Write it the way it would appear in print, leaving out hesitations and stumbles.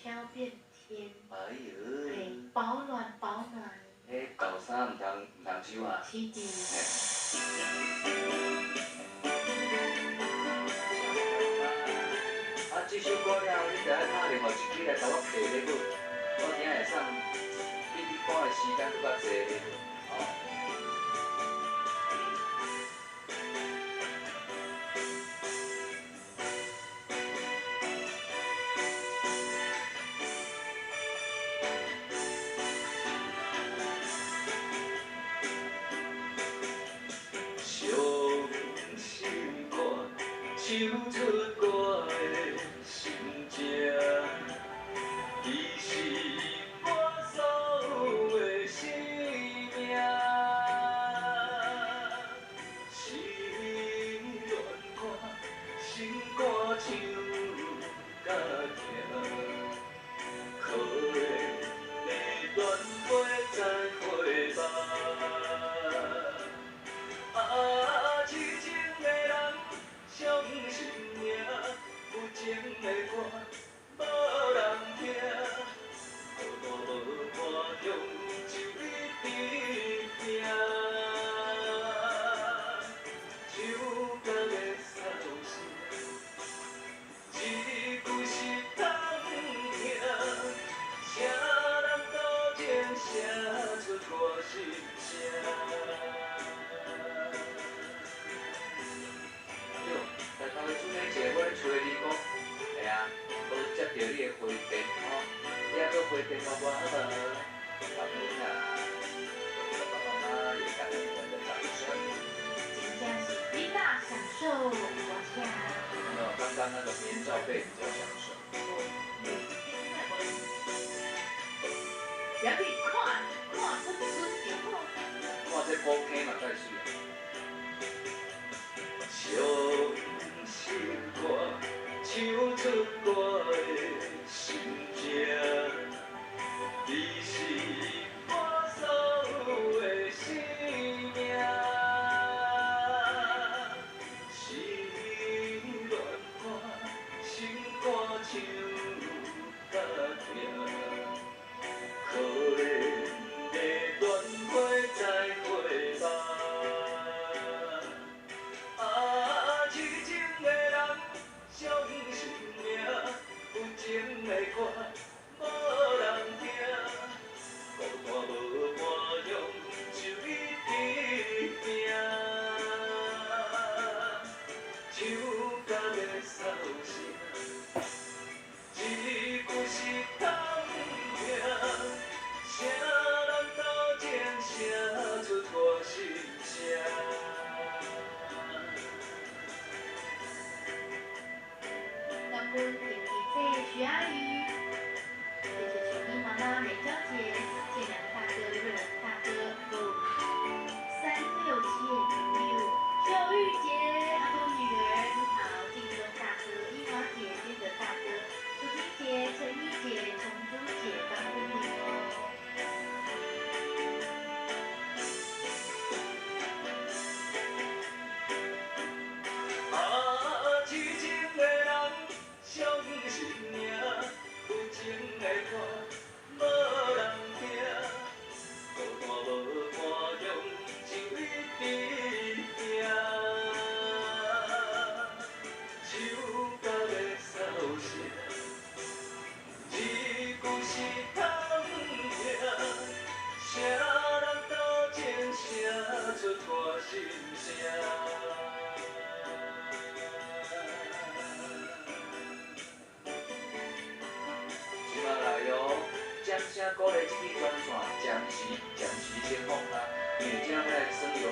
飘变天。哎呦！嘿，保暖保暖。迄旧衫唔通收啊！是的。啊，这首歌了，你就爱打另外一支来甲我配咧舞，我听会送比你看的时间搁较济咧，哦。伤心歌，唱出我的心情，伊是我所有的生命。心乱歌，心肝唱甲痛，可怜的恋袂再回望。啊，痴情的人，伤心命，有情的歌，无人听。孤单无伴，用就一直拼。唱甲要扫声，一句是通听。谁人多情写出我心声？在头个春节节，我咧找你讲，会啊，无接到你的回电吼，你还搁回电话我好无？感恩啊，爸爸妈妈也感恩你们的掌声。真正是一大享受，我想。没有，刚刚那个面罩被比较享受。也可以看出就好。看这高 K 嘛，再水啊。伤心歌，唱出我的心情，你是我所有的生命。心乱歌，心肝唱甲痛，可怜的恋袂再回望。啊，痴情的人，伤心命，有情的歌，无人听。孤单无伴，用就一直拼。唱甲要扫声，一句是通听。谁人多情写出我心声？感恩点题费徐阿姨，谢谢楚英妈妈、美娇姐、建良大哥、瑞文大哥、53676、秀玉姐、阿东女儿，你好，静中大哥、一华姐、金德大哥、楚婷姐、陈一姐、虫珠姐，感恩你哦。啊，痴情的人，伤心命，有情的歌，无人听。孤单无伴，用就一直拼。唱甲要扫声，一句是通听。谁人多情写出我心声？即马来哟，掌声鼓励这支专线，暂时先放啦，因为这摆算游